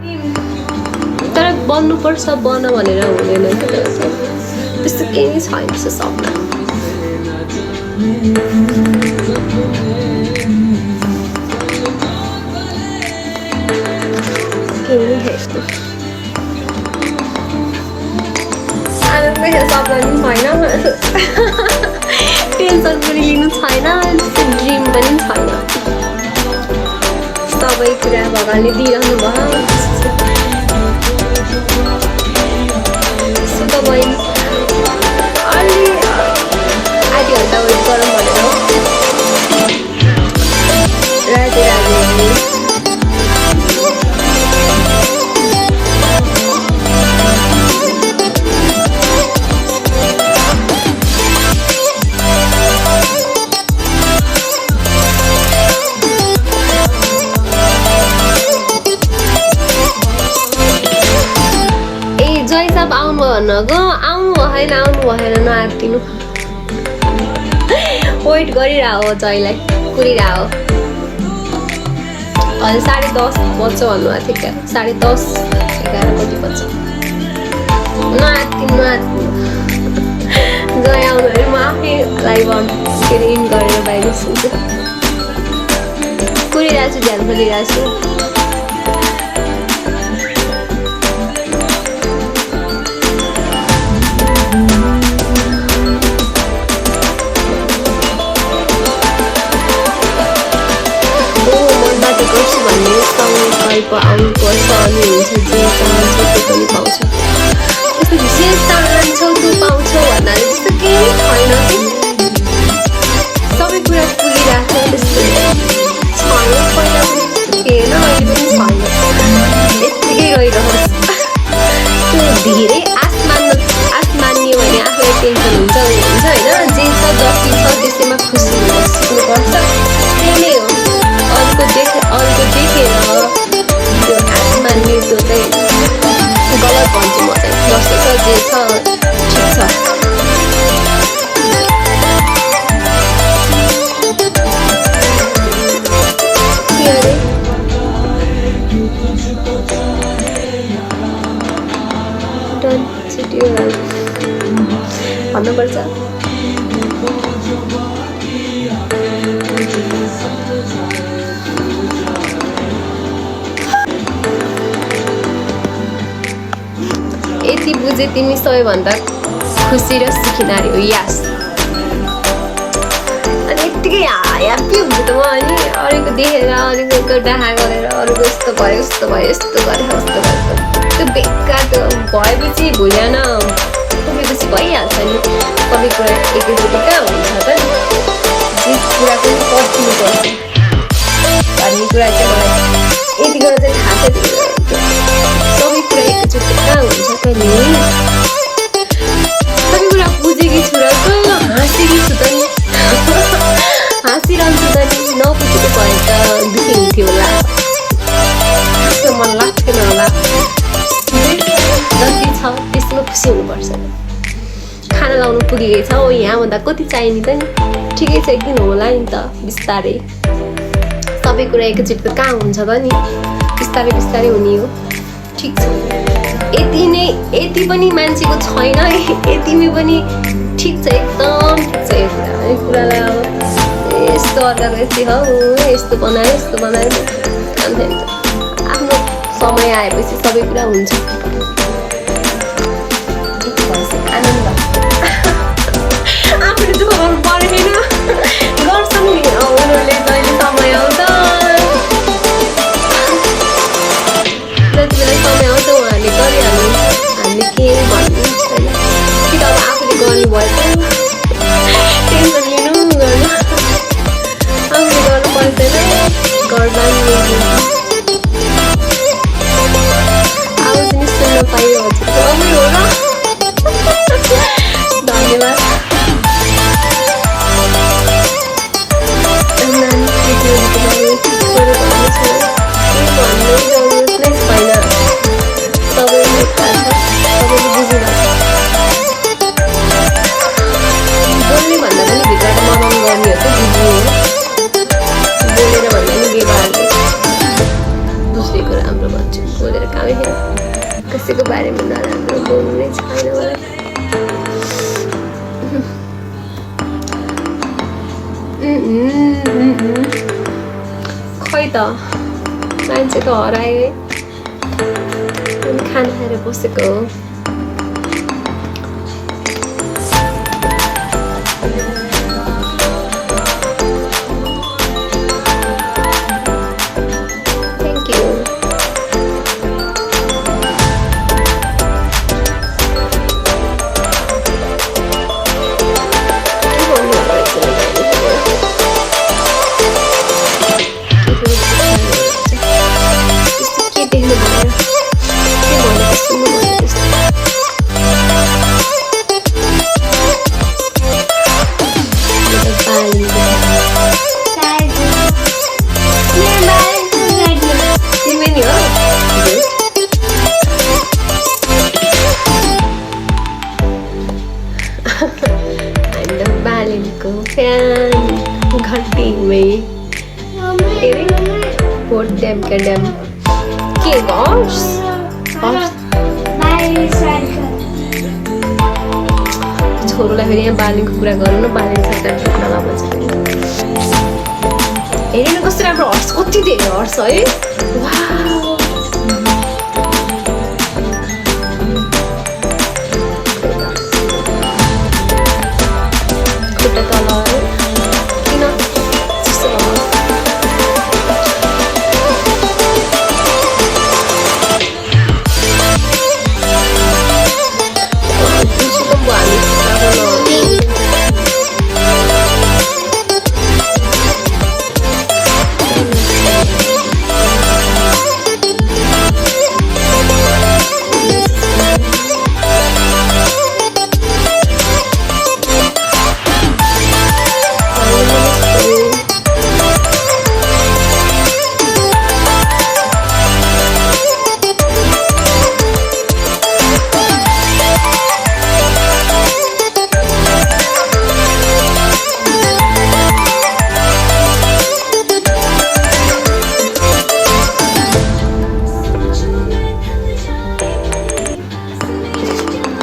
तर बन्नुपर्छ बन भनेर हुँदैन त्यस्तो केही छैन त्यस्तो सपना केही हेर्छु आनन्दको सपना पनि छैन टेन्सन पनि लिनु छैन त्यस्तो ड्रिम पनि छैन सबै कुरा भगवानले दिइरहनु भयो सुत बहिनी अलि आधी घन्टा वेट गरौँ भनेर राधे राधे भन्नको आउनु भएन नआत्तिनु वेट गरिरह हो जयलाई कुरिरह हो अहिले 10:30 बज्छ भन्नुभएको थियो क्या 10:30 11 बजी बज्छ नआत्तिनु जय आउनु भने म आफै लाइभ के अरे इन गरेर बाहिर निस्किन्छु कुरिरहेको छु ध्यान खोलिरहेको छु भन्ने सङ्कल्प आउनुपर्छ अनि हुन्छ जे चाहन्छौ त्यो पनि पाउँछ त्यस्तो जे चाहन्छौ त्यो पाउँछौ भन्नाले त्यस्तो केही छैन कि सबै कुरा पुगिरहेको छ त्यस्तो छैन पहिला पनि थिएन अहिले पनि छैन यत्तिकै गइरहोस् त्यो धेरै आश मान्यो भने आफूलाई टेन्सन हुन्छ होइन जे छ जति छ त्यसैमा खुसी हुन सिक्नुपर्छ त्यही नै हो अरूको देखेर त्यो आश मान्ने त्यो चाहिँ गलत भन्छु म चाहिँ जस्तो छ जे छ ठिक छ के अरे डन छिट्यो भन्नुपर्छ यति बुझे तिमी सबैभन्दा खुसी र सुखी नारी हो यास अनि यत्तिकै ह्याप्पी हुन्छ त म अनि अरूको देखेर अरूको डाहा गरेर अरूको यस्तो भयो यस्तो गरे त्यो बेकार त्यो भएपछि भुलिएन पुगेपछि भइहाल्छ नि सबै कुरा एकैचोटि कहाँ हुन्छ त जे कुरा पनि पर्खिनुपर्छ भन्ने कुरा चाहिँ मलाई यति कुरा चाहिँ थाहा छ सबै कुरा एकैचोटि कहाँ हुन्छ त नि सबै कुरा बुझेकी छु र हाँसेकी छु त नि हाँसिरहन्छु त नि नबुझेको भए त दुःखी हुन्थ्यो होला त्यस्तो मन लाग्थेन होला जति छ त्यसमा खुसी हुनुपर्छ खाना लाउनु पुगेकै छ ओ यहाँभन्दा कति चाहिने त नि ठिकै छ एकदिन होला नि त बिस्तारै सबै कुरा एकैचोटि त कहाँ हुन्छ त नि बिस्तारै बिस्तारै हुने हो ठिक छ यति पनि मान्छेको छैन यतिमै पनि ठिक छ एकदम ठिक छ यो कुरालाई अब यस्तो अर्काको यति हो यस्तो बनायो आफ्नो समय आएपछि सबै कुरा हुन्छ आनन्द आफूले दुःख गर्नु परेन गर्छन् नि उनीहरूले जहिले समय आउँछ जति बेला समय आउँछ उहाँहरूले गरिहाल्नुहुन्छ हामीले के भन्नु छैन कि त अब आफूले गर्नुभयो टेन्सन लिनु गर्नु आफूले गर्नु पर्दैन गर्दा नि आवाज नि सुन्न पाइयो हजुर राम्रो हो र धन्यवाद बोल्ने भन्दा पनि भित्रबाट मनाउनु गर्ने हो त बुझ्ने बोलेर भन्दा पनि व्यवहारले बुझेको राम्रो भन्छु बोलेर कामै छैन कसैको बारेमा नराम्रो बोल्नु नै छैन मलाई खै त मान्छे त हरायो है अनि खाना खाएर बसेको हो के गर्छ छोरोलाई फेरि यहाँ बालीको कुरा गर्नु न बाली सरकारको कुरा भन्छ हेरेन कस्तो राम्रो हर्स कति धेरै हर्स है खुट्टा तल किन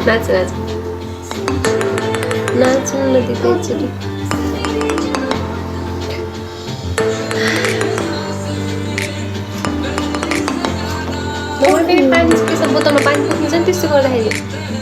नाच नाच नाच्नु न दिदी एकचोटि फेरि पानी बोतलमा पानी पुग्नु छ नि त्यस्तो गर्दाखेरि